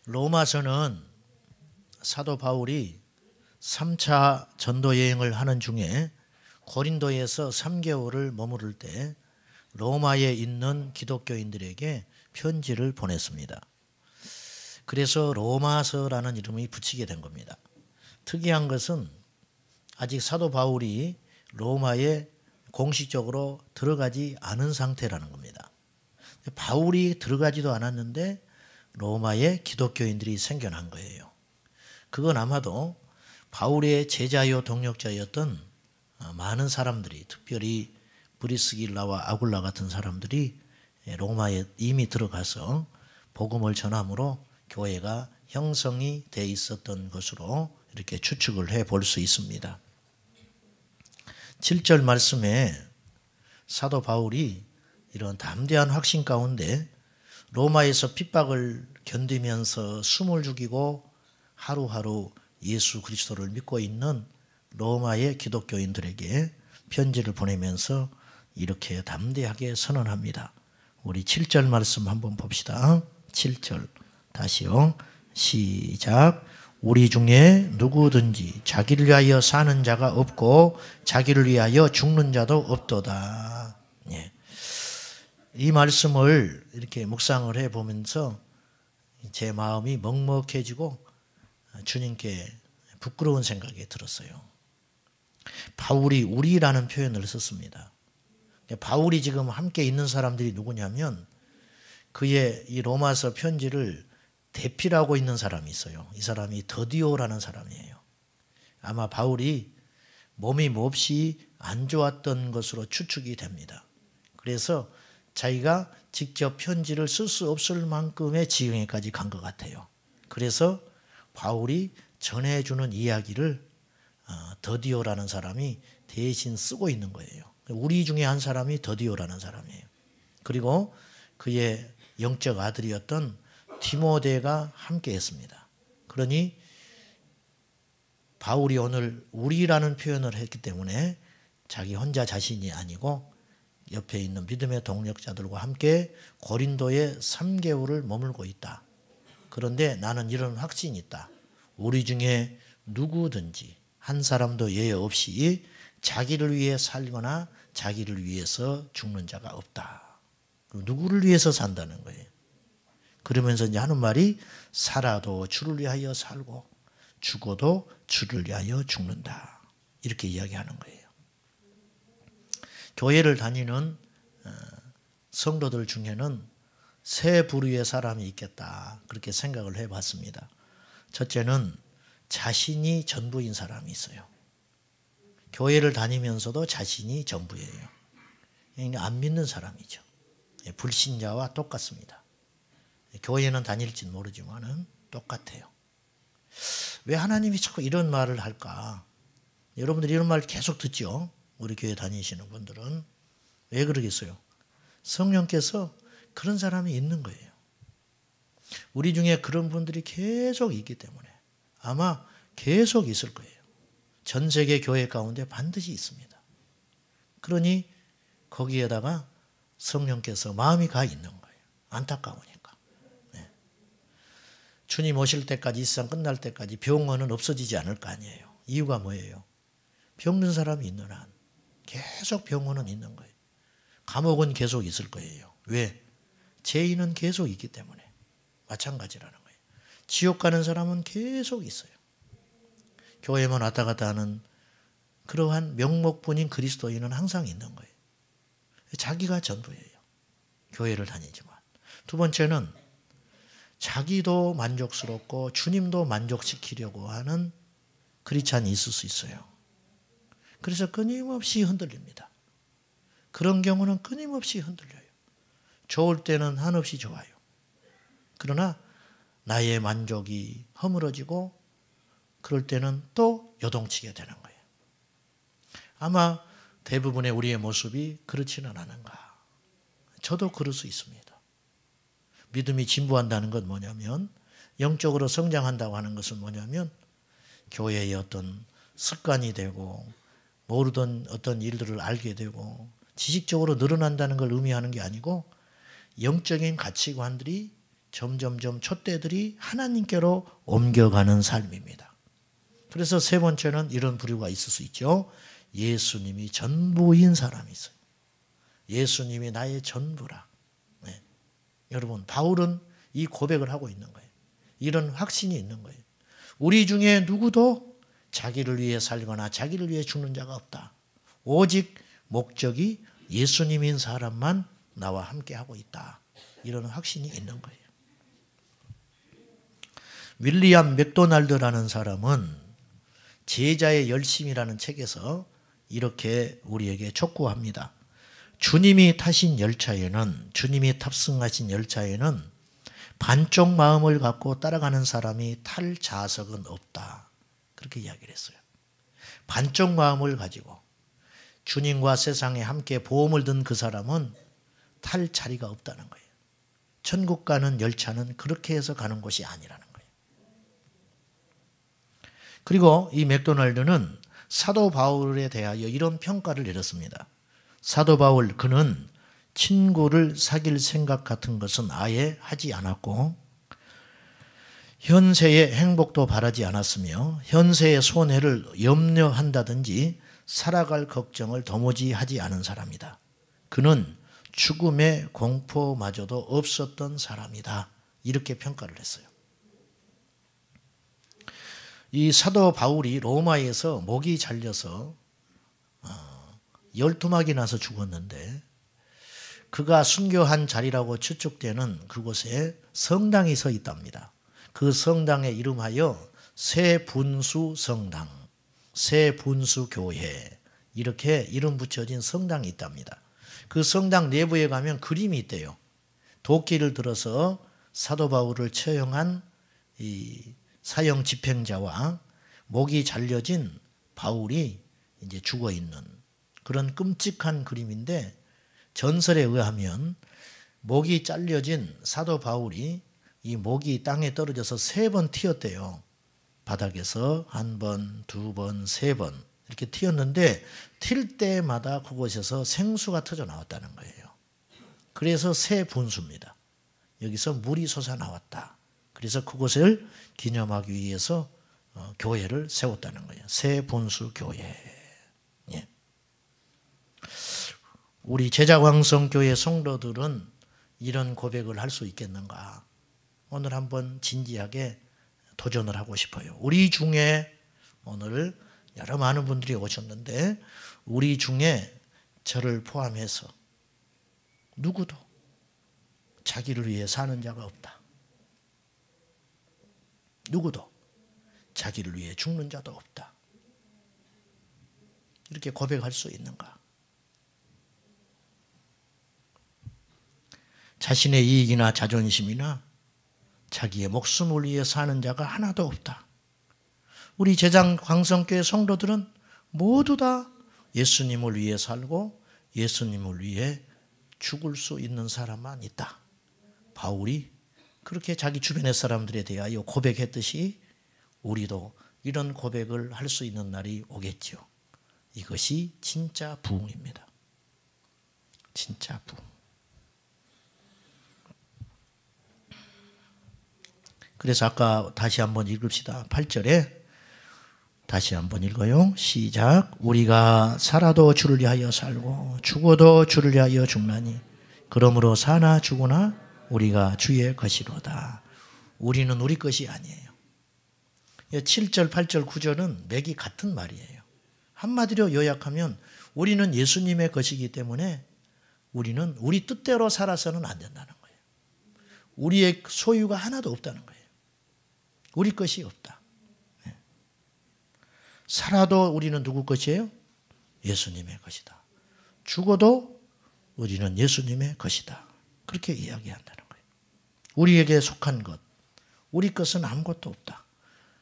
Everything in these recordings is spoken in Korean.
로마서는 사도 바울이 3차 전도 여행을 하는 중에 고린도에서 3개월을 머무를 때 로마에 있는 기독교인들에게 편지를 보냈습니다. 그래서 로마서라는 이름이 붙이게 된 겁니다. 특이한 것은 아직 사도 바울이 로마에 공식적으로 들어가지 않은 상태라는 겁니다. 바울이 들어가지도 않았는데 로마에 기독교인들이 생겨난 거예요. 그건 아마도 바울의 제자요 동역자였던 많은 사람들이, 특별히 브리스길라와 아굴라 같은 사람들이 로마에 이미 들어가서 복음을 전함으로 교회가 형성이 돼 있었던 것으로 이렇게 추측을 해볼 수 있습니다. 7절 말씀에 사도 바울이 이런 담대한 확신 가운데 로마에서 핍박을 견디면서 숨을 죽이고 하루하루 예수 그리스도를 믿고 있는 로마의 기독교인들에게 편지를 보내면서 이렇게 담대하게 선언합니다. 우리 7절 말씀 한번 봅시다. 7절 다시요. 시작. 우리 중에 누구든지 자기를 위하여 사는 자가 없고 자기를 위하여 죽는 자도 없도다. 예. 이 말씀을 이렇게 묵상을 해보면서 제 마음이 먹먹해지고 주님께 부끄러운 생각이 들었어요. 바울이 우리라는 표현을 썼습니다. 바울이 지금 함께 있는 사람들이 누구냐면 그의 이 로마서 편지를 대필하고 있는 사람이 있어요. 이 사람이 더디오라는 사람이에요. 아마 바울이 몸이 몹시 안 좋았던 것으로 추측이 됩니다. 그래서 자기가 직접 편지를 쓸 수 없을 만큼의 지경에까지 간 것 같아요. 그래서 바울이 전해주는 이야기를 더디오라는 사람이 대신 쓰고 있는 거예요. 우리 중에 한 사람이 더디오라는 사람이에요. 그리고 그의 영적 아들이었던 디모데가 함께 했습니다. 그러니 바울이 오늘 우리라는 표현을 했기 때문에 자기 혼자 자신이 아니고 옆에 있는 믿음의 동력자들과 함께 고린도에 3개월을 머물고 있다. 그런데 나는 이런 확신이 있다. 우리 중에 누구든지 한 사람도 예외 없이 자기를 위해 살거나 자기를 위해서 죽는 자가 없다. 누구를 위해서 산다는 거예요. 그러면서 이제 하는 말이 살아도 주를 위하여 살고 죽어도 주를 위하여 죽는다. 이렇게 이야기하는 거예요. 교회를 다니는 성도들 중에는 세 부류의 사람이 있겠다. 그렇게 생각을 해봤습니다. 첫째는 자신이 전부인 사람이 있어요. 교회를 다니면서도 자신이 전부예요. 그러니까 안 믿는 사람이죠. 불신자와 똑같습니다. 교회는 다닐지는 모르지만은 똑같아요. 왜 하나님이 자꾸 이런 말을 할까? 여러분들이 이런 말 계속 듣죠? 우리 교회 다니시는 분들은. 왜 그러겠어요? 성령께서 그런 사람이 있는 거예요. 우리 중에 그런 분들이 계속 있기 때문에 아마 계속 있을 거예요. 전 세계 교회 가운데 반드시 있습니다. 그러니 거기에다가 성령께서 마음이 가 있는 거예요. 안타까우니까. 네. 주님 오실 때까지 이 세상 끝날 때까지 병원은 없어지지 않을 거 아니에요. 이유가 뭐예요? 병든 사람이 있는 한 계속 병원은 있는 거예요. 감옥은 계속 있을 거예요. 왜? 죄인은 계속 있기 때문에. 마찬가지라는 거예요. 지옥 가는 사람은 계속 있어요. 교회만 왔다 갔다 하는 그러한 명목뿐인 그리스도인은 항상 있는 거예요. 자기가 전부예요. 교회를 다니지만. 두 번째는 자기도 만족스럽고 주님도 만족시키려고 하는 크리스찬이 있을 수 있어요. 그래서 끊임없이 흔들립니다. 그런 경우는 끊임없이 흔들려요. 좋을 때는 한없이 좋아요. 그러나 나의 만족이 허물어지고 그럴 때는 또 요동치게 되는 거예요. 아마 대부분의 우리의 모습이 그렇지는 않은가. 저도 그럴 수 있습니다. 믿음이 진보한다는 건 뭐냐면, 영적으로 성장한다고 하는 것은 뭐냐면 교회의 어떤 습관이 되고 모르던 어떤 일들을 알게 되고 지식적으로 늘어난다는 걸 의미하는 게 아니고 영적인 가치관들이 점점점 촛대들이 하나님께로 옮겨가는 삶입니다. 그래서 세 번째는 이런 부류가 있을 수 있죠. 예수님이 전부인 사람이 있어요. 예수님이 나의 전부라. 네. 여러분, 바울은 이 고백을 하고 있는 거예요. 이런 확신이 있는 거예요. 우리 중에 누구도 자기를 위해 살거나 자기를 위해 죽는 자가 없다. 오직 목적이 예수님인 사람만 나와 함께 하고 있다. 이런 확신이 있는 거예요. 윌리엄 맥도날드라는 사람은 제자의 열심이라는 책에서 이렇게 우리에게 촉구합니다. 주님이 타신 열차에는, 주님이 탑승하신 열차에는 반쪽 마음을 갖고 따라가는 사람이 탈 좌석은 없다. 그렇게 이야기를 했어요. 반쪽 마음을 가지고 주님과 세상에 함께 보험을 든 그 사람은 탈 자리가 없다는 거예요. 천국 가는 열차는 그렇게 해서 가는 곳이 아니라는 거예요. 그리고 이 맥도날드는 사도 바울에 대하여 이런 평가를 내렸습니다. 사도 바울, 그는 친구를 사귈 생각 같은 것은 아예 하지 않았고 현세의 행복도 바라지 않았으며 현세의 손해를 염려한다든지 살아갈 걱정을 도무지 하지 않은 사람이다. 그는 죽음의 공포마저도 없었던 사람이다. 이렇게 평가를 했어요. 이 사도 바울이 로마에서 목이 잘려서 12막이 나서 죽었는데 그가 순교한 자리라고 추측되는 그곳에 성당이 서 있답니다. 그 성당의 이름하여 새분수 성당, 새분수 교회 이렇게 이름 붙여진 성당이 있답니다. 그 성당 내부에 가면 그림이 있대요. 도끼를 들어서 사도 바울을 처형한 이 사형 집행자와 목이 잘려진 바울이 이제 죽어 있는 그런 끔찍한 그림인데 전설에 의하면 목이 잘려진 사도 바울이 이 목이 땅에 떨어져서 3번 튀었대요. 바닥에서 1번, 2번, 3번 이렇게 튀었는데 튈 때마다 그곳에서 생수가 터져 나왔다는 거예요. 그래서 새 분수입니다. 여기서 물이 솟아 나왔다. 그래서 그곳을 기념하기 위해서 교회를 세웠다는 거예요. 새 분수 교회. 예. 우리 제자광성교회 성도들은 이런 고백을 할 수 있겠는가? 오늘 한번 진지하게 도전을 하고 싶어요. 우리 중에 오늘 여러 많은 분들이 오셨는데 우리 중에 저를 포함해서 누구도 자기를 위해 사는 자가 없다. 누구도 자기를 위해 죽는 자도 없다. 이렇게 고백할 수 있는가? 자신의 이익이나 자존심이나 자기의 목숨을 위해 사는 자가 하나도 없다. 우리 제자광성교회 성도들은 모두 다 예수님을 위해 살고 예수님을 위해 죽을 수 있는 사람만 있다. 바울이 그렇게 자기 주변의 사람들에 대하여 고백했듯이 우리도 이런 고백을 할 수 있는 날이 오겠죠. 이것이 진짜 부흥입니다. 진짜 부흥. 그래서 아까 다시 한번 읽읍시다. 8절에 다시 한번 읽어요. 시작. 우리가 살아도 주를 위하여 살고 죽어도 주를 위하여 죽나니 그러므로 사나 죽으나 우리가 주의 것이로다. 우리는 우리 것이 아니에요. 7절, 8절, 9절은 맥이 같은 말이에요. 한마디로 요약하면 우리는 예수님의 것이기 때문에 우리는 우리 뜻대로 살아서는 안 된다는 거예요. 우리의 소유가 하나도 없다는 거예요. 우리 것이 없다. 살아도 우리는 누구 것이에요? 예수님의 것이다. 죽어도 우리는 예수님의 것이다. 그렇게 이야기한다는 거예요. 우리에게 속한 것, 우리 것은 아무것도 없다.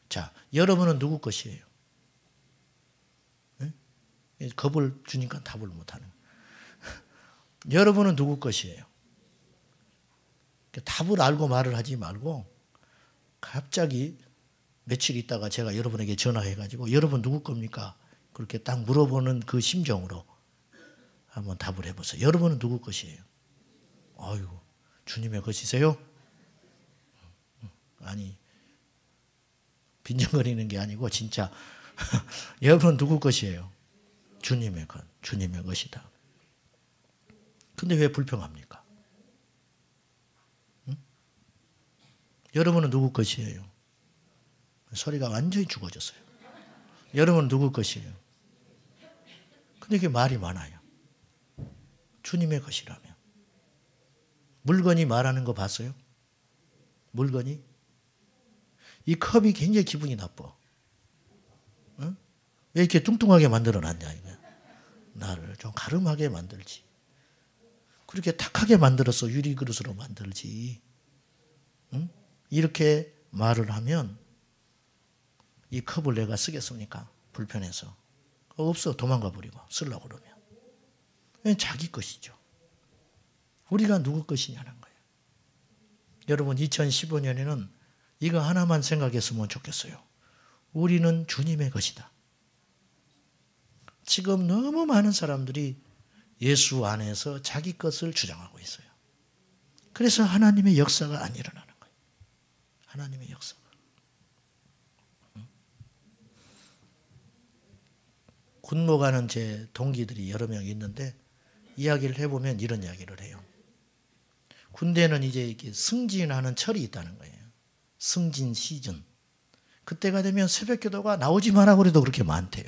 자, 여러분은 누구 것이에요? 네? 겁을 주니까 답을 못하는 거예요. 여러분은 누구 것이에요? 답을 알고 말을 하지 말고 갑자기 며칠 있다가 제가 여러분에게 전화해가지고 여러분 누구 겁니까? 그렇게 딱 물어보는 그 심정으로 한번 답을 해보세요. 여러분은 누구 것이에요? 아유, 주님의 것이세요? 아니 빈정거리는 게 아니고 진짜 여러분은 누구 것이에요? 주님의 것, 주님의 것이다. 근데 왜 불평합니까? 응? 여러분은 누구 것이에요? 소리가 완전히 죽어졌어요. 여러분은 누구 것이에요? 근데 이게 말이 많아요. 주님의 것이라면. 물건이 말하는 거 봤어요? 물건이? 이 컵이 굉장히 기분이 나빠. 응? 왜 이렇게 뚱뚱하게 만들어놨냐 이거. 나를 좀 가름하게 만들지. 그렇게 탁하게 만들어서 유리그릇으로 만들지. 응? 이렇게 말을 하면 이 컵을 내가 쓰겠습니까? 불편해서. 없어. 도망가 버리고 쓰려고 그러면. 자기 것이죠. 우리가 누구 것이냐는 거예요. 여러분 2015년에는 이거 하나만 생각했으면 좋겠어요. 우리는 주님의 것이다. 지금 너무 많은 사람들이 예수 안에서 자기 것을 주장하고 있어요. 그래서 하나님의 역사가 안 일어나는 거예요. 하나님의 역사가. 군모 가는 제 동기들이 여러 명 있는데 이야기를 해보면 이런 이야기를 해요. 군대는 이제 이렇게 승진하는 철이 있다는 거예요. 승진 시즌. 그때가 되면 새벽 기도가 나오지 마라 그래도 그렇게 많대요.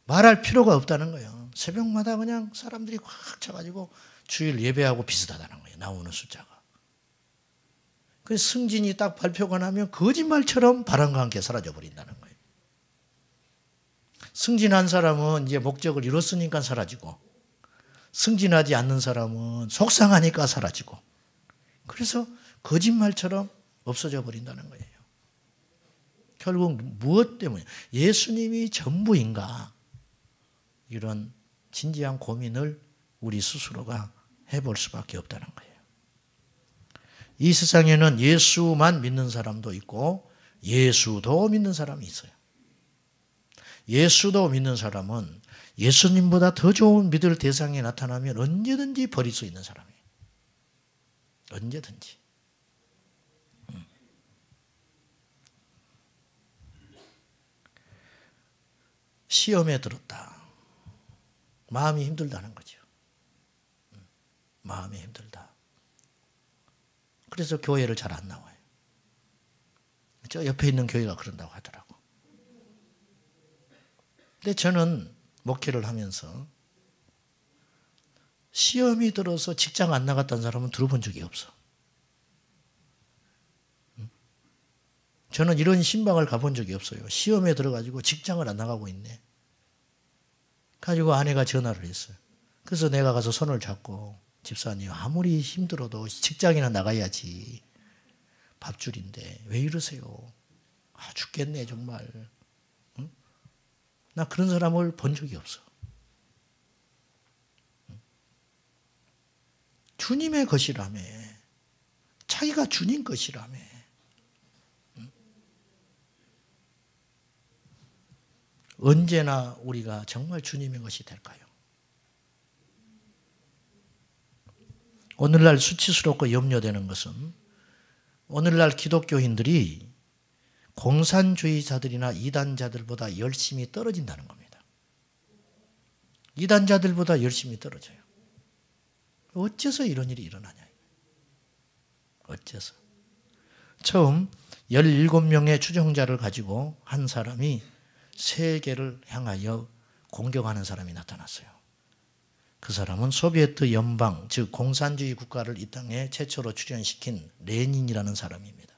말할 필요가 없다는 거예요. 새벽마다 그냥 사람들이 꽉 차가지고 주일 예배하고 비슷하다는 거예요. 나오는 숫자가. 그래서 승진이 딱 발표가 나면 거짓말처럼 바람과 함께 사라져버린다는 거예요. 승진한 사람은 이제 목적을 이뤘으니까 사라지고 승진하지 않는 사람은 속상하니까 사라지고 그래서 거짓말처럼 없어져 버린다는 거예요. 결국 무엇 때문에 예수님이 전부인가 이런 진지한 고민을 우리 스스로가 해볼 수밖에 없다는 거예요. 이 세상에는 예수만 믿는 사람도 있고 예수도 믿는 사람이 있어요. 예수도 믿는 사람은 예수님보다 더 좋은 믿을 대상이 나타나면 언제든지 버릴 수 있는 사람이에요. 언제든지. 시험에 들었다. 마음이 힘들다는 거죠. 마음이 힘들다. 그래서 교회를 잘 안 나와요. 저 옆에 있는 교회가 그런다고 하더라고. 근데 저는 목회를 하면서 시험이 들어서 직장 안 나갔다는 사람은 들어본 적이 없어. 저는 이런 신방을 가본 적이 없어요. 시험에 들어가지고 직장을 안 나가고 있네. 가지고 아내가 전화를 했어요. 그래서 내가 가서 손을 잡고 집사님 아무리 힘들어도 직장이나 나가야지. 밥줄인데 왜 이러세요? 아 죽겠네 정말. 응? 나 그런 사람을 본 적이 없어. 주님의 것이라며. 자기가 주님 것이라며. 언제나 우리가 정말 주님의 것이 될까요? 오늘날 수치스럽고 염려되는 것은 오늘날 기독교인들이 공산주의자들이나 이단자들보다 열심히 떨어진다는 겁니다. 이단자들보다 열심히 떨어져요. 어째서 이런 일이 일어나냐. 어째서. 처음 17명의 추종자를 가지고 한 사람이 세계를 향하여 공격하는 사람이 나타났어요. 그 사람은 소비에트 연방, 즉 공산주의 국가를 이 땅에 최초로 출현시킨 레닌이라는 사람입니다.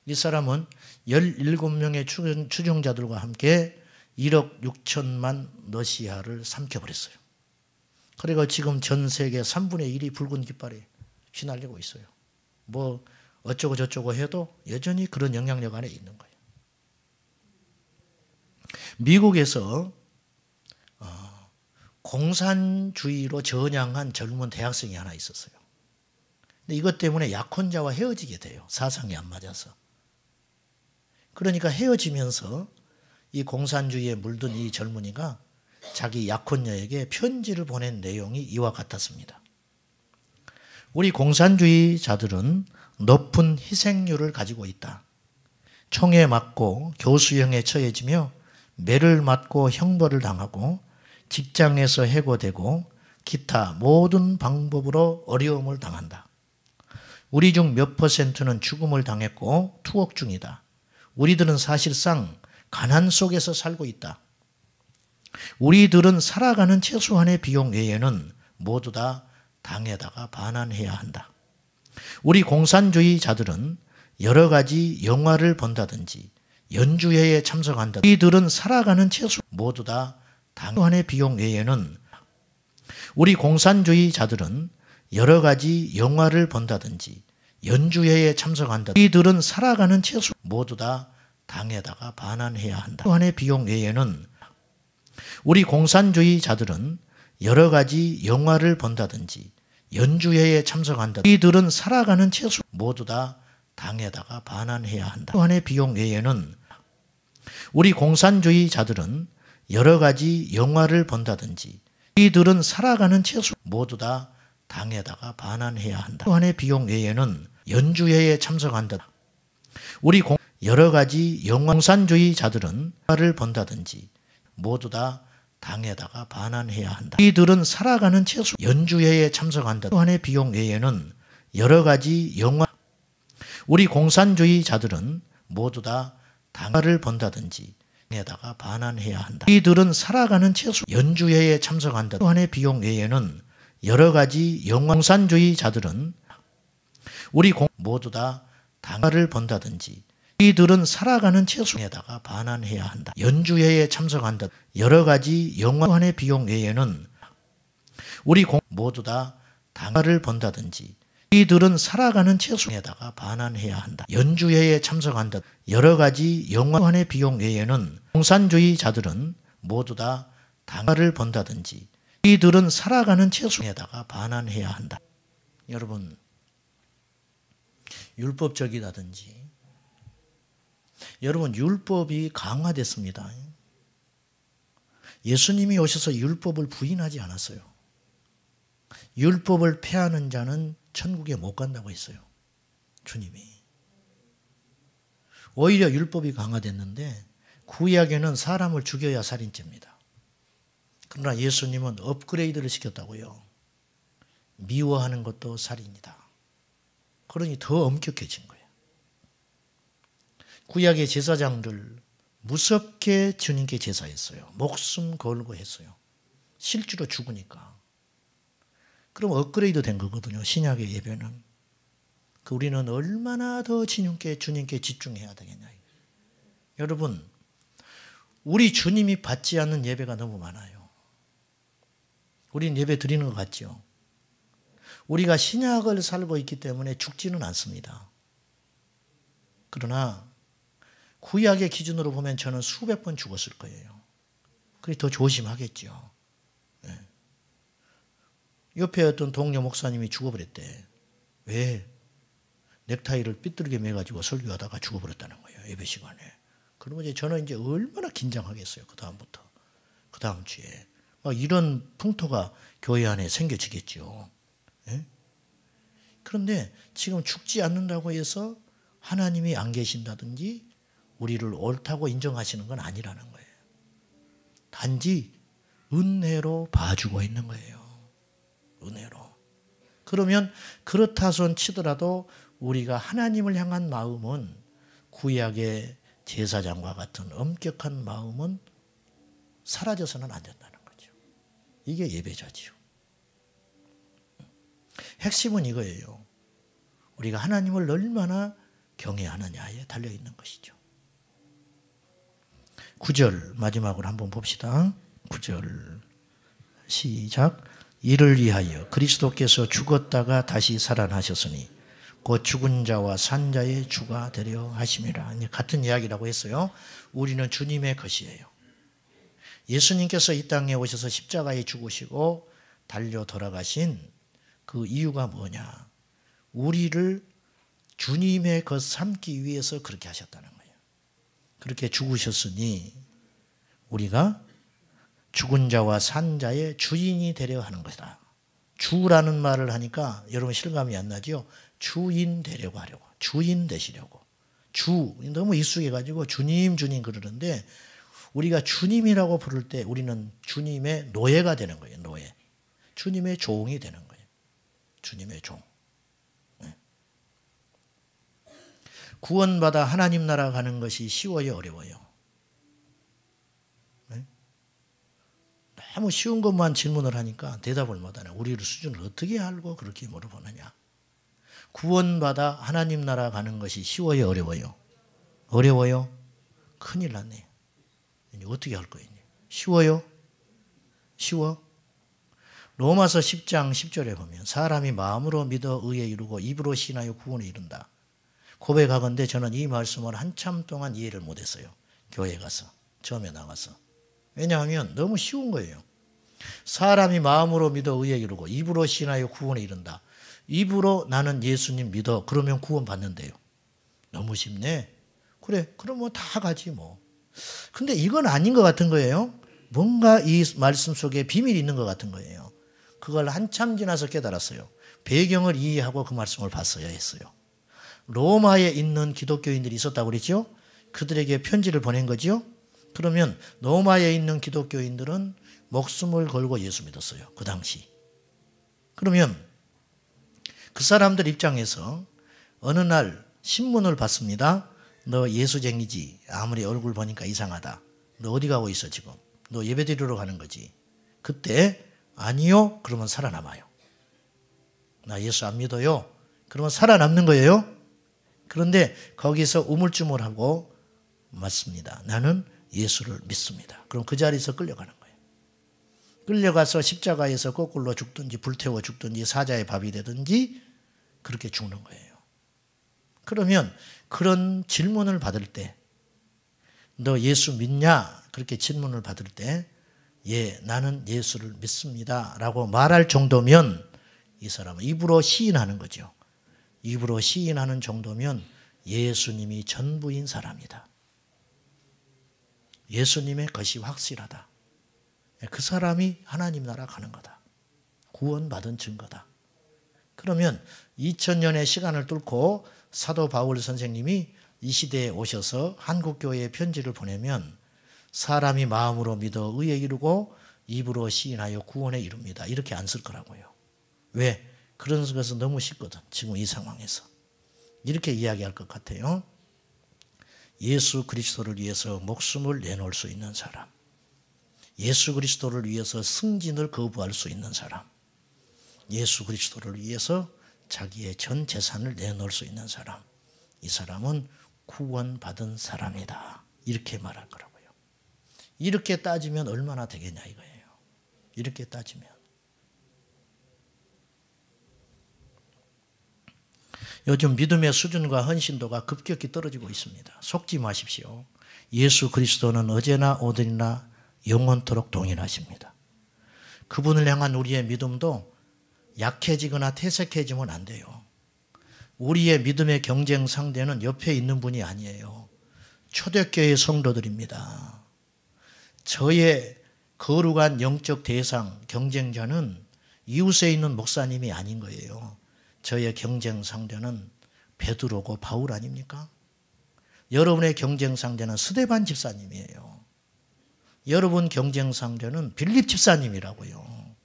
이 사람은 17명의 추종자들과 함께 1억 6천만 러시아를 삼켜버렸어요. 그리고 지금 전 세계 3분의 1이 붉은 깃발에 휘날리고 있어요. 뭐 어쩌고 저쩌고 해도 여전히 그런 영향력 안에 있는 거예요. 미국에서 공산주의로 전향한 젊은 대학생이 하나 있었어요. 근데 이것 때문에 약혼자와 헤어지게 돼요. 사상이 안 맞아서. 그러니까 헤어지면서 이 공산주의에 물든 이 젊은이가 자기 약혼녀에게 편지를 보낸 내용이 이와 같았습니다. 우리 공산주의자들은 높은 희생률을 가지고 있다. 총에 맞고 교수형에 처해지며 매를 맞고 형벌을 당하고 직장에서 해고되고 기타 모든 방법으로 어려움을 당한다. 우리 중 몇 퍼센트는 죽음을 당했고 투옥 중이다. 우리들은 사실상 가난 속에서 살고 있다. 우리들은 살아가는 최소한의 비용 외에는 모두 다 당에다가 반환해야 한다. 우리 공산주의자들은 여러 가지 영화를 본다든지 연주회에 참석한다. 우리들은 살아가는 최소 모두 다 당의 비용 외에는 우리 공산주의자들은 여러 가지 영화를 본다든지 연주회에 참석한다. 우리들은 살아가는 최소 모두 다 당에다가 반환해야 한다. 또한의 비용 외에는 우리 공산주의자들은 여러 가지 영화를 본다든지 연주회에 참석한다. 우리들은 살아가는 최소 모두 다 당에다가 반환해야 한다. 또한의 비용 외에는 우리 공산주의자들은 여러 가지 영화를 본다든지 우리들은 살아가는 최소 모두 다 당에다가 반환해야 한다. 또한의 비용 외에는 연주회에 참석한다. 우리 여러 가지 공산주의자들은 영화를 본다든지 모두 다 당에다가 반환해야 한다. 우리들은 살아가는 최소 연주회에 참석한다. 또한의 비용 외에는 여러 가지 영화 우리 공산주의자들은 모두 다 당을 본다든지 당에다가 반환해야 한다. 우리들은 살아가는 최소 연주회에 참석한다. 또한의 비용 외에는 여러 가지 공산주의자들은 우리 모두 다 당을 본다든지 우리들은 살아가는 최소에다가 반환해야 한다. 연주회에 참석한다. 여러 가지 영화관의 비용 외에는 우리 모두 다 당을 본다든지 우리들은 살아가는 최소에다가 반환해야 한다. 연주회에 참석한다. 여러 가지 영화관의 비용 외에는 공산주의자들은 모두 다 당을 본다든지 우리들은 살아가는 최소에다가 반환해야 한다. 여러분, 율법적이라든지 여러분 율법이 강화됐습니다. 예수님이 오셔서 율법을 부인하지 않았어요. 율법을 폐하는 자는 천국에 못 간다고 했어요. 주님이. 오히려 율법이 강화됐는데 구약에는 사람을 죽여야 살인죄입니다. 그러나 예수님은 업그레이드를 시켰다고요. 미워하는 것도 살인이다. 그러니 더 엄격해진 거예요. 구약의 제사장들 무섭게 주님께 제사했어요. 목숨 걸고 했어요. 실제로 죽으니까. 그럼 업그레이드 된 거거든요. 신약의 예배는. 우리는 얼마나 더 주님께 집중해야 되겠냐. 여러분, 우리 주님이 받지 않는 예배가 너무 많아요. 우리는 예배 드리는 것 같죠. 우리가 신약을 살고 있기 때문에 죽지는 않습니다. 그러나 구약의 기준으로 보면 저는 수백 번 죽었을 거예요. 그래서 더 조심하겠죠. 네. 옆에 어떤 동료 목사님이 죽어버렸대. 왜? 넥타이를 삐뚤게 매가지고 설교하다가 죽어버렸다는 거예요. 예배 시간에. 그러면 저는 이제 얼마나 긴장하겠어요. 그 다음부터. 그 다음 주에. 막 이런 풍토가 교회 안에 생겨지겠죠. 네? 그런데 지금 죽지 않는다고 해서 하나님이 안 계신다든지 우리를 옳다고 인정하시는 건 아니라는 거예요. 단지 은혜로 봐주고 있는 거예요. 은혜로. 그러면 그렇다 손 치더라도 우리가 하나님을 향한 마음은 구약의 제사장과 같은 엄격한 마음은 사라져서는 안 된다는 거죠. 이게 예배자지요. 핵심은 이거예요. 우리가 하나님을 얼마나 경외하느냐에 달려있는 것이죠. 9절 마지막으로 한번 봅시다. 9절 시작. 이를 위하여 그리스도께서 죽었다가 다시 살아나셨으니 곧 죽은 자와 산 자의 주가 되려 하심이라. 같은 이야기라고 했어요. 우리는 주님의 것이에요. 예수님께서 이 땅에 오셔서 십자가에 죽으시고 달려 돌아가신 그 이유가 뭐냐? 우리를 주님의 것 삼기 위해서 그렇게 하셨다는 거예요. 그렇게 죽으셨으니 우리가 죽은 자와 산 자의 주인이 되려 하는 것이다. 주라는 말을 하니까 여러분 실감이 안 나죠? 주인 되려고 하려고. 주인 되시려고. 너무 익숙해가지고 주님 주님 그러는데 우리가 주님이라고 부를 때 우리는 주님의 노예가 되는 거예요. 노예. 주님의 종이 되는 거예요. 주님의 종. 구원받아 하나님 나라 가는 것이 쉬워요, 어려워요? 너무 쉬운 것만 질문을 하니까 대답을 못하네. 우리 수준을 어떻게 알고 그렇게 물어보느냐. 구원받아 하나님 나라 가는 것이 쉬워요, 어려워요? 어려워요? 큰일 났네. 이제 어떻게 할 거예요? 쉬워요? 쉬워? 로마서 10장 10절에 보면 사람이 마음으로 믿어 의에 이르고 입으로 신하여 구원에 이른다. 고백하건대 저는 이 말씀을 한참 동안 이해를 못했어요. 교회에 가서 처음에 나가서. 왜냐하면 너무 쉬운 거예요. 사람이 마음으로 믿어 의에 이르고 입으로 신하여 구원에 이른다. 입으로 나는 예수님 믿어. 그러면 구원 받는데요. 너무 쉽네. 그래, 그럼 뭐 다 가지 뭐. 근데 이건 아닌 것 같은 거예요. 뭔가 이 말씀 속에 비밀이 있는 것 같은 거예요. 그걸 한참 지나서 깨달았어요. 배경을 이해하고 그 말씀을 봤어야 했어요. 로마에 있는 기독교인들이 있었다고 그랬죠? 그들에게 편지를 보낸 거죠? 그러면 로마에 있는 기독교인들은 목숨을 걸고 예수 믿었어요. 그 당시. 그러면 그 사람들 입장에서 어느 날 신문을 봤습니다. 너 예수쟁이지. 아무리 얼굴 보니까 이상하다. 너 어디 가고 있어 지금? 너 예배드리러 가는 거지. 그때 아니요. 그러면 살아남아요. 나 예수 안 믿어요. 그러면 살아남는 거예요. 그런데 거기서 우물쭈물하고 맞습니다. 나는 예수를 믿습니다. 그럼 그 자리에서 끌려가는 거예요. 끌려가서 십자가에서 거꾸로 죽든지 불태워 죽든지 사자의 밥이 되든지 그렇게 죽는 거예요. 그러면 그런 질문을 받을 때 너 예수 믿냐? 그렇게 질문을 받을 때 예, 나는 예수를 믿습니다. 라고 말할 정도면 이 사람은 입으로 시인하는 거죠. 입으로 시인하는 정도면 예수님이 전부인 사람이다. 예수님의 것이 확실하다. 그 사람이 하나님 나라 가는 거다. 구원받은 증거다. 그러면 2000년의 시간을 뚫고 사도 바울 선생님이 이 시대에 오셔서 한국교회에 편지를 보내면 사람이 마음으로 믿어 의에 이르고 입으로 시인하여 구원에 이릅니다. 이렇게 안 쓸 거라고요. 왜? 그런 것은 너무 쉽거든. 지금 이 상황에서. 이렇게 이야기할 것 같아요. 예수 그리스도를 위해서 목숨을 내놓을 수 있는 사람. 예수 그리스도를 위해서 승진을 거부할 수 있는 사람. 예수 그리스도를 위해서 자기의 전 재산을 내놓을 수 있는 사람. 이 사람은 구원받은 사람이다. 이렇게 말할 거라고요. 이렇게 따지면 얼마나 되겠냐 이거예요. 이렇게 따지면. 요즘 믿음의 수준과 헌신도가 급격히 떨어지고 있습니다. 속지 마십시오. 예수 그리스도는 어제나 오늘이나 영원토록 동일하십니다. 그분을 향한 우리의 믿음도 약해지거나 퇴색해지면 안 돼요. 우리의 믿음의 경쟁 상대는 옆에 있는 분이 아니에요. 초대교회 성도들입니다. 저의 거룩한 영적 대상, 경쟁자는 이웃에 있는 목사님이 아닌 거예요. 저의 경쟁 상대는 베드로고 바울 아닙니까? 여러분의 경쟁 상대는 스데반 집사님이에요. 여러분 경쟁 상대는 빌립 집사님이라고요.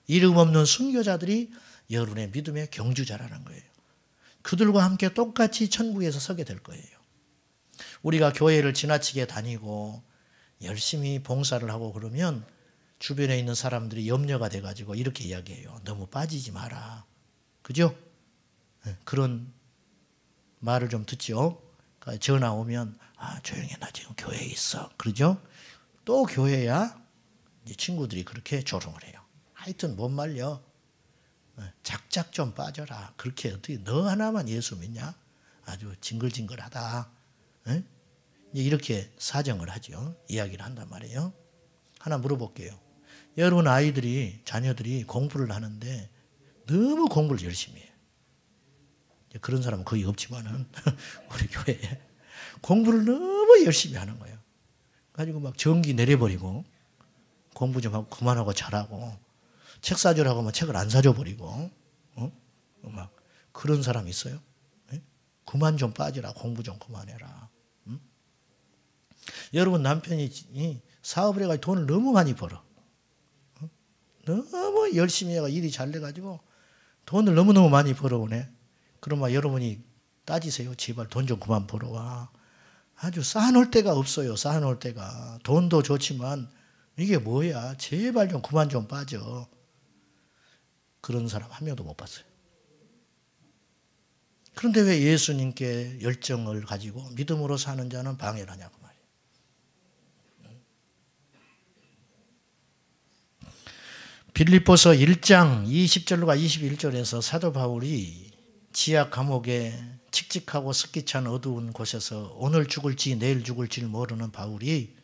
이름 없는 순교자들이 여러분의 믿음의 경주자라는 거예요. 그들과 함께 똑같이 천국에서 서게 될 거예요. 우리가 교회를 지나치게 다니고 열심히 봉사를 하고 그러면 주변에 있는 사람들이 염려가 돼가지고 이렇게 이야기해요. 너무 빠지지 마라. 그죠? 그런 말을 좀 듣죠. 전화 오면 조용히 나 지금 교회에 있어. 그러죠? 또 교회야? 이제 친구들이 그렇게 조롱을 해요. 하여튼 못 말려. 작작 좀 빠져라. 그렇게 어떻게 너 하나만 예수 믿냐? 아주 징글징글하다. 이렇게 사정을 하죠. 이야기를 한단 말이에요. 하나 물어볼게요. 여러분 아이들이 자녀들이 공부를 하는데 너무 공부를 열심히 해요. 그런 사람은 거의 없지만은 우리 교회에 공부를 너무 열심히 하는 거예요. 가지고 막 전기 내려버리고 공부 좀 하고 그만하고 잘하고 책 사주라고 하면 책을 안 사줘 버리고 막 그런 사람 있어요? 예? 그만 좀 빠지라. 공부 좀 그만해라. 응? 여러분 남편이 사업을 해가지고 돈을 너무 많이 벌어. 응? 너무 열심히 해가 일이 잘 돼가지고 돈을 너무너무 많이 벌어오네. 그러면 여러분이 따지세요. 제발 돈 좀 그만 벌어와. 아주 쌓아놓을 데가 없어요. 쌓아놓을 데가. 돈도 좋지만 이게 뭐야. 제발 좀 그만 좀 빠져. 그런 사람 한 명도 못 봤어요. 그런데 왜 예수님께 열정을 가지고 믿음으로 사는 자는 방해를 하냐고 말이에요. 빌립보서 1장 20절과 21절에서 사도 바울이 지하 감옥에 칙칙하고 습기찬 어두운 곳에서 오늘 죽을지 내일 죽을지 모르는 바울이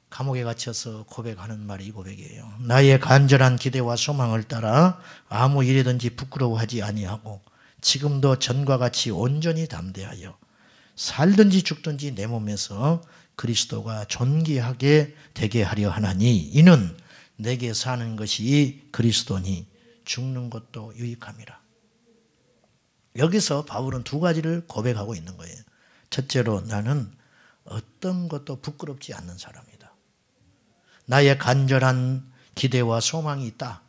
감옥에 갇혀서 고백하는 말이 이 고백이에요. 나의 간절한 기대와 소망을 따라 아무 일이든지 부끄러워하지 아니하고 지금도 전과 같이 온전히 담대하여 살든지 죽든지 내 몸에서 그리스도가 존귀하게 되게 하려 하나니 이는 내게 사는 것이 그리스도니 죽는 것도 유익함이라. 여기서 바울은 두 가지를 고백하고 있는 거예요. 첫째로 나는 어떤 것도 부끄럽지 않는 사람이다. 나의 간절한 기대와 소망이 있다.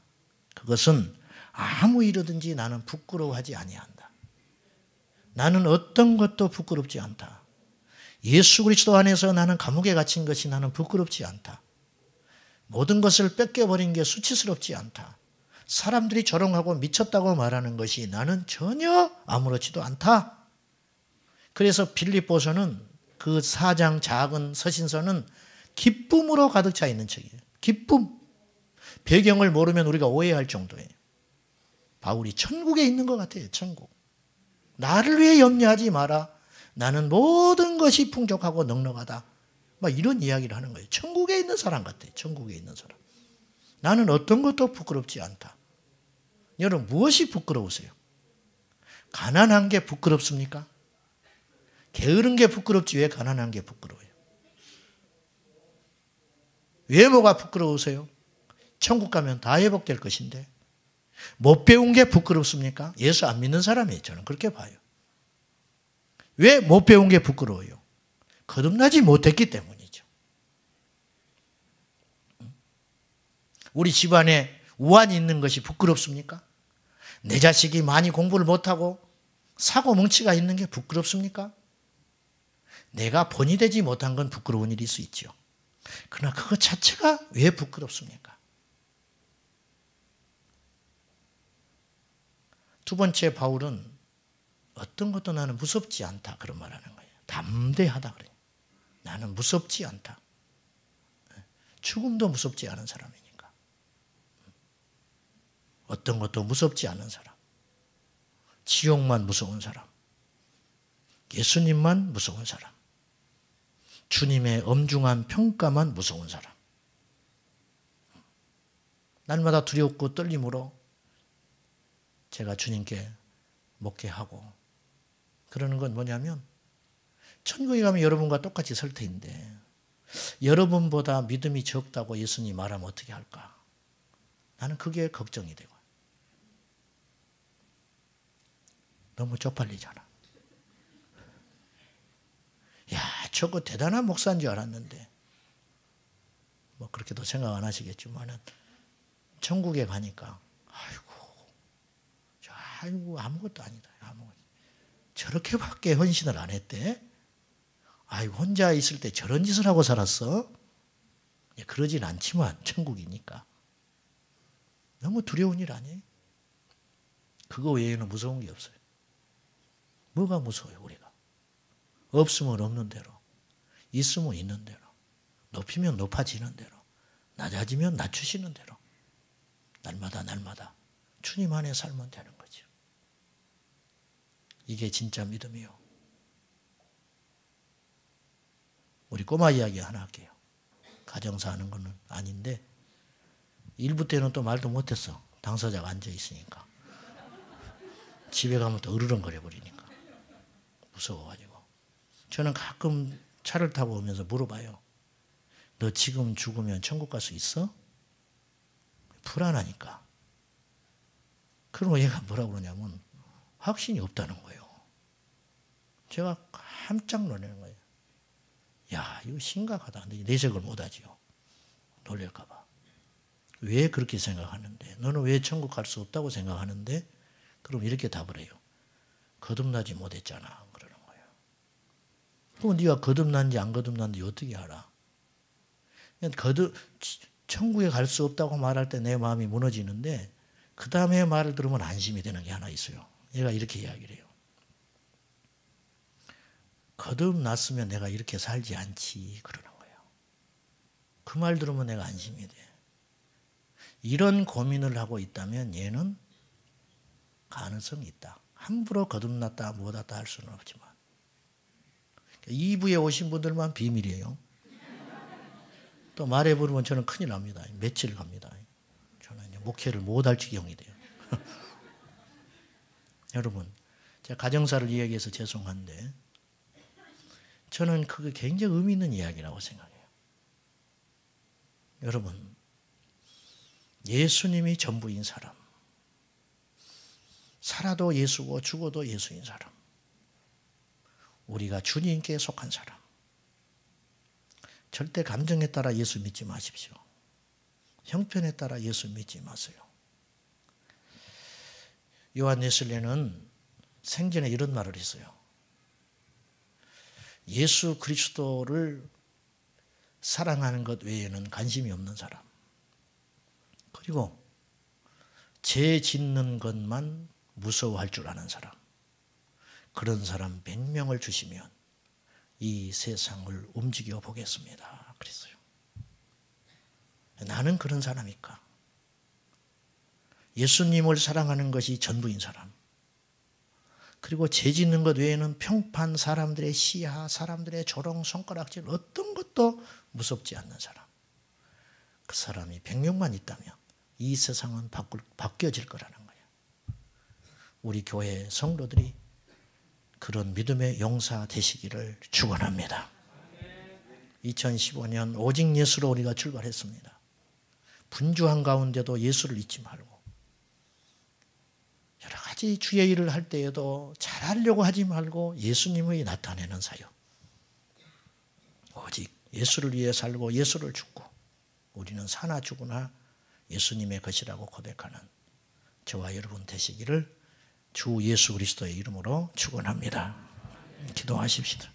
그것은 아무 일이든지 나는 부끄러워하지 아니한다. 나는 어떤 것도 부끄럽지 않다. 예수 그리스도 안에서 나는 감옥에 갇힌 것이 나는 부끄럽지 않다. 모든 것을 뺏겨버린 게 수치스럽지 않다. 사람들이 조롱하고 미쳤다고 말하는 것이 나는 전혀 아무렇지도 않다. 그래서 빌립보서는 그 4장 작은 서신서는 기쁨으로 가득 차 있는 책이에요. 기쁨. 배경을 모르면 우리가 오해할 정도예요. 바울이 천국에 있는 것 같아요. 천국. 나를 위해 염려하지 마라. 나는 모든 것이 풍족하고 넉넉하다. 막 이런 이야기를 하는 거예요. 천국에 있는 사람 같아요. 천국에 있는 사람. 나는 어떤 것도 부끄럽지 않다. 여러분 무엇이 부끄러우세요? 가난한 게 부끄럽습니까? 게으른 게 부끄럽지 왜 가난한 게 부끄러워요? 외모가 부끄러우세요? 천국 가면 다 회복될 것인데. 못 배운 게 부끄럽습니까? 예수 안 믿는 사람이에요. 저는 그렇게 봐요. 왜 못 배운 게 부끄러워요? 거듭나지 못했기 때문이죠. 우리 집안에 우환이 있는 것이 부끄럽습니까? 내 자식이 많이 공부를 못하고 사고 뭉치가 있는 게 부끄럽습니까? 내가 본이 되지 못한 건 부끄러운 일일 수 있죠. 그러나 그것 자체가 왜 부끄럽습니까? 두 번째 바울은 어떤 것도 나는 무섭지 않다 그런 말하는 거예요. 담대하다 그래요. 나는 무섭지 않다. 죽음도 무섭지 않은 사람이니까. 어떤 것도 무섭지 않은 사람. 지옥만 무서운 사람. 예수님만 무서운 사람. 주님의 엄중한 평가만 무서운 사람. 날마다 두렵고 떨림으로 제가 주님께 목회하고 그러는 건 뭐냐면 천국에 가면 여러분과 똑같이 설 텐데 여러분보다 믿음이 적다고 예수님이 말하면 어떻게 할까? 나는 그게 걱정이 되고 너무 쪽팔리잖아. 야, 저거 대단한 목사인 줄 알았는데 뭐 그렇게도 생각 안 하시겠지만은 천국에 가니까 아이고 아무것도 아니다. 아무것도. 저렇게밖에 헌신을 안 했대? 아이고 혼자 있을 때 저런 짓을 하고 살았어? 그러진 않지만 천국이니까. 너무 두려운 일 아니에요? 그거 외에는 무서운 게 없어요. 뭐가 무서워요 우리가? 없으면 없는 대로, 있으면 있는 대로, 높이면 높아지는 대로, 낮아지면 낮추시는 대로 날마다 날마다 주님 안에 살면 되는 거죠. 이게 진짜 믿음이요. 우리 꼬마 이야기 하나 할게요. 가정사 하는 건 아닌데 일부 때는 또 말도 못했어. 당사자가 앉아있으니까. 집에 가면 또 으르렁거려 버리니까. 무서워가지고. 저는 가끔 차를 타고 오면서 물어봐요. 너 지금 죽으면 천국 갈 수 있어? 불안하니까. 그러면 얘가 뭐라고 그러냐면 확신이 없다는 거예요. 제가 깜짝 놀라는 거예요. 야, 이거 심각하다. 근데 내색을 못하지요. 놀랄까 봐. 왜 그렇게 생각하는데? 너는 왜 천국 갈 수 없다고 생각하는데? 그럼 이렇게 답을 해요. 거듭나지 못했잖아. 그러는 거예요. 그럼 네가 거듭난지 안 거듭난지 어떻게 알아? 천국에 갈 수 없다고 말할 때 내 마음이 무너지는데 그 다음에 말을 들으면 안심이 되는 게 하나 있어요. 얘가 이렇게 이야기를 해요. 거듭났으면 내가 이렇게 살지 않지 그러는 거예요. 그 말 들으면 내가 안심이 돼. 이런 고민을 하고 있다면 얘는 가능성이 있다. 함부로 거듭났다 못했다 할 수는 없지만 2부에 오신 분들만 비밀이에요. 또 말해버리면 저는 큰일 납니다. 며칠 갑니다. 저는 이제 목회를 못할 지경이 돼요. 여러분, 제가 가정사를 이야기해서 죄송한데 저는 그게 굉장히 의미 있는 이야기라고 생각해요. 여러분, 예수님이 전부인 사람, 살아도 예수고 죽어도 예수인 사람, 우리가 주님께 속한 사람, 절대 감정에 따라 예수 믿지 마십시오. 형편에 따라 예수 믿지 마세요. 요한 웨슬리는 생전에 이런 말을 했어요. 예수 그리스도를 사랑하는 것 외에는 관심이 없는 사람, 그리고 죄 짓는 것만 무서워할 줄 아는 사람, 그런 사람 100명을 주시면 이 세상을 움직여 보겠습니다. 그랬어요. 나는 그런 사람일까? 예수님을 사랑하는 것이 전부인 사람, 그리고 죄 짓는 것 외에는 평판, 사람들의 시야, 사람들의 조롱, 손가락질 어떤 것도 무섭지 않는 사람, 그 사람이 100명만 있다면 이 세상은 바뀌어질 거라는 거예요. 우리 교회 성도들이 그런 믿음의 용사 되시기를 축원합니다. 2015년 오직 예수로 우리가 출발했습니다. 분주한 가운데도 예수를 잊지 말고 여러 가지 주의 일을 할 때에도 잘하려고 하지 말고 예수님의 나타내는 사역, 오직 예수를 위해 살고 예수를 죽고 우리는 사나 죽으나 예수님의 것이라고 고백하는 저와 여러분 되시기를 주 예수 그리스도의 이름으로 축원합니다. 기도하십시다.